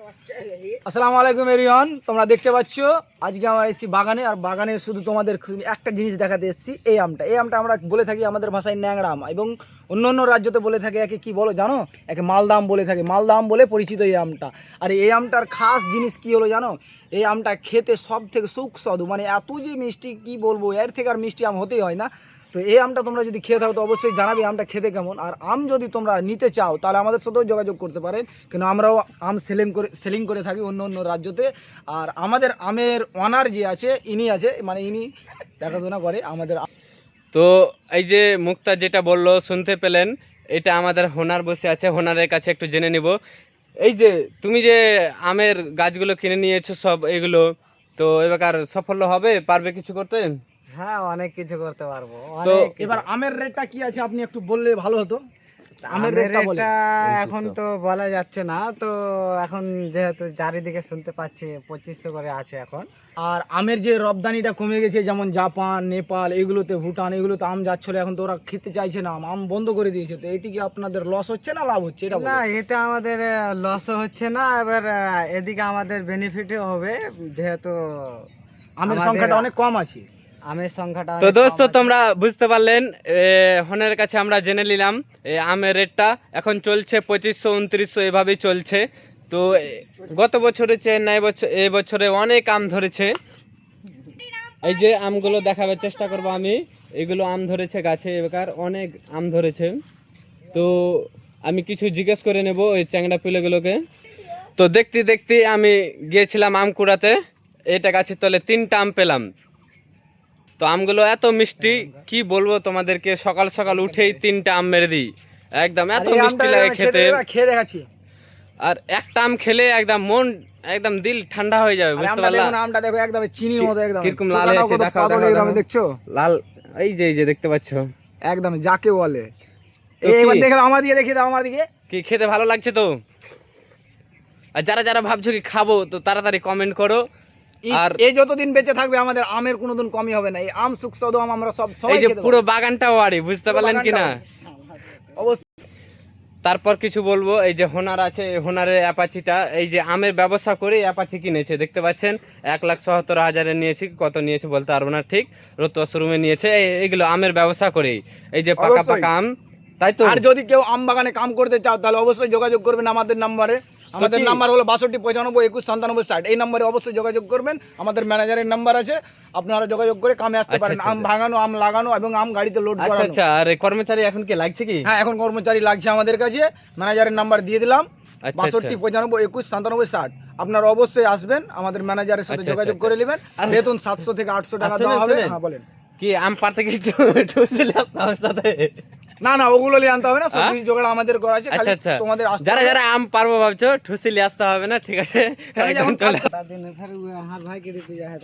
আসসালামু আলাইকুম এরিয়ন, তোমরা দেখতে পাচ্ছ আজকে আমরা এসেছি বাগানে। আর বাগানে শুধু তোমাদের একটা জিনিস দেখাতে এসেছি, এই আমটা আমরা বলে থাকি আমাদের ভাষায় ন্যাংরা আম, এবং অন্য অন্য রাজ্যতে বলে থাকে একে কি বলো জানো? একে মালদা আম বলে থাকে, মালদা আম বলে পরিচিত এই আমটা। আর এই আমটার খাস জিনিস কি হলো জানো? এই আমটা খেতে সব থেকে সুস্বাদু, মানে এত যে মিষ্টি কি বলবো, এর থেকে আর মিষ্টি আম হতেই হয় না। তো এই আমটা তোমরা যদি খেয়ে থাকো তো অবশ্যই জানাবে আমটা খেতে কেমন। আর আম যদি তোমরা নিতে চাও তাহলে আমাদের সাথেও যোগাযোগ করতে পারেন, কেন আমরাও আম সেলিং করে থাকি অন্য অন্য রাজ্যতে। আর আমাদের আমের অনার যে আছে ইনি আছে, মানে ইনি দেখাশোনা করে আমাদের। তো এই যে মুক্তা যেটা বললো শুনতে পেলেন, এটা আমাদের হোনার বসে আছে, হোনারের কাছে একটু জেনে নিব। এই যে তুমি যে আমের গাছগুলো কিনে নিয়েছো সব এগুলো, তো এবার সাফল্য হবে, পারবে কিছু করতে? হ্যাঁ, অনেক কিছু করতে পারবো। তো এবার আমের রেটটা কি আছে আপনি একটু বললে ভালো হতো। আমের রেটটা এখন তো বলা যাচ্ছে না, তো এখন যেহেতু চারিদিকে শুনতে পাচ্ছি 2500 করে আছে এখন। আর আমের যে রপ্তানিটা কমে গেছে, যেমন জাপান, নেপাল, এগুলোতে ভুটান, এগুলোতে আম যাচ্ছিল, এখন তো ওরা খেতে চাইছে না, আম বন্ধ করে দিয়েছে। তো এটি কি আপনাদের লস হচ্ছে না লাভ হচ্ছে এটা? না, এতে আমাদের লসও হচ্ছে না, এবার এদিকে আমাদের বেনিফিটও হবে, যেহেতু আমের সংখ্যাটা অনেক কম আছে। আমের সংখ্যাটা তো দোস্ত তোমরা বুঝতে পারলেন, হোনের কাছে আমরা জেনে নিলাম আমের রেটটা এখন চলছে 2500 2900 এভাবেই চলছে। তো গত বছরে চেয়ে না এই বছরে অনেক আম ধরেছে। এই যে আমগুলো দেখাবার চেষ্টা করবো আমি, এগুলো আম ধরেছে গাছে, এবার অনেক আম ধরেছে। তো আমি কিছু জিজ্ঞেস করে নেব ওই চ্যাংড়া পিলেগুলোকে। তো দেখতে দেখতে আমি গিয়েছিলাম আম কুড়াতে, এটা গাছের তলে 3টা আম পেলাম। তো আমগুলো এত মিষ্টি কি বলবো তোমাদেরকে, সকাল সকাল উঠেই 3টা আম মেরে দিই, একদম এত মিষ্টি লাগে খেতে। খেয়ে দেখাচ্ছি। আর একটা আম খেলে একদম মন একদম দিল ঠান্ডা হয়ে যাবে, বুঝতে পারলা? আমটা দেখো একদম চিনির মতো, একদম কিরকম লাল হয়েছে, দেখাও দেখছো লাল, এই যে দেখতে পাচ্ছ একদম যাকে বলে। তো এবার দেখো আমার দিকে, দেখিয়ে দাও আমার দিকে। কি খেতে ভালো লাগছে তো? আর যারা যারা ভাবছো কি খাবো, তো তাড়াতাড়ি কমেন্ট করো। আর এই যতদিন বেঁচে থাকবে আমাদের আমের কোনোদিন কমই হবে না। এই আম সুস্বাদু আম আমরা এই যে পুরো বাগানটাও আড়ি, বুঝতে পারলেন কিনা? অবশ্যই। তারপর কিছু বলবো, এই যে হোনার আছে, হোনারের অ্যাপাচিটা, এই যে আমের ব্যবসা করে অ্যাপাচি কিনেছে, দেখতে পাচ্ছেন 1,77,000 নিয়েছি, কত নিয়েছে বলতে পারবো না ঠিক, রতুয়া শোরুমে নিয়েছে। এইগুলো আমের ব্যবসা করেই, এই যে পাকা পাকা আম, তাই তো? আর যদি কেউ আম বাগানে কাম করতে চাও তাহলে অবশ্যই যোগাযোগ করবেন আমাদের নাম্বারে। আমাদের নাম্বার হলো 6295219760। এই নাম্বারে অবশ্যই যোগাযোগ করবেন, আমাদের ম্যানেজারের নাম্বার আছে, আপনারা যোগাযোগ করে কামে আসতে পারেন। আম ভাঙানো, আম লাগানো এবং আম গাড়িতে লোড করানো। আচ্ছা, আর কর্মচারী এখন কি লাগছে কি? হ্যাঁ, এখন কর্মচারী লাগছে আমাদের কাছে, ম্যানেজারের নাম্বার দিয়ে দিলাম 6295219760। আপনারা অবশ্যই আসবেন, আমাদের ম্যানেজারের সাথে যোগাযোগ করে নেবেন। বেতন 700 থেকে 800 টাকা দেওয়া হবে। হ্যাঁ বলেন। কি আম পারতে কি ঠুসিলে আপনার সাথে? না না, ওগুলো নিয়ে আনতে হবে না, সব কিছু জোগাড় আমাদের করা আছে। খালি আচ্ছা, তোমাদের যারা যারা আম পারবো ভাবছো ঠুসিলে আসতে হবে না, ঠিক আছে? একদম চলে। ভাইকে দিতে যায়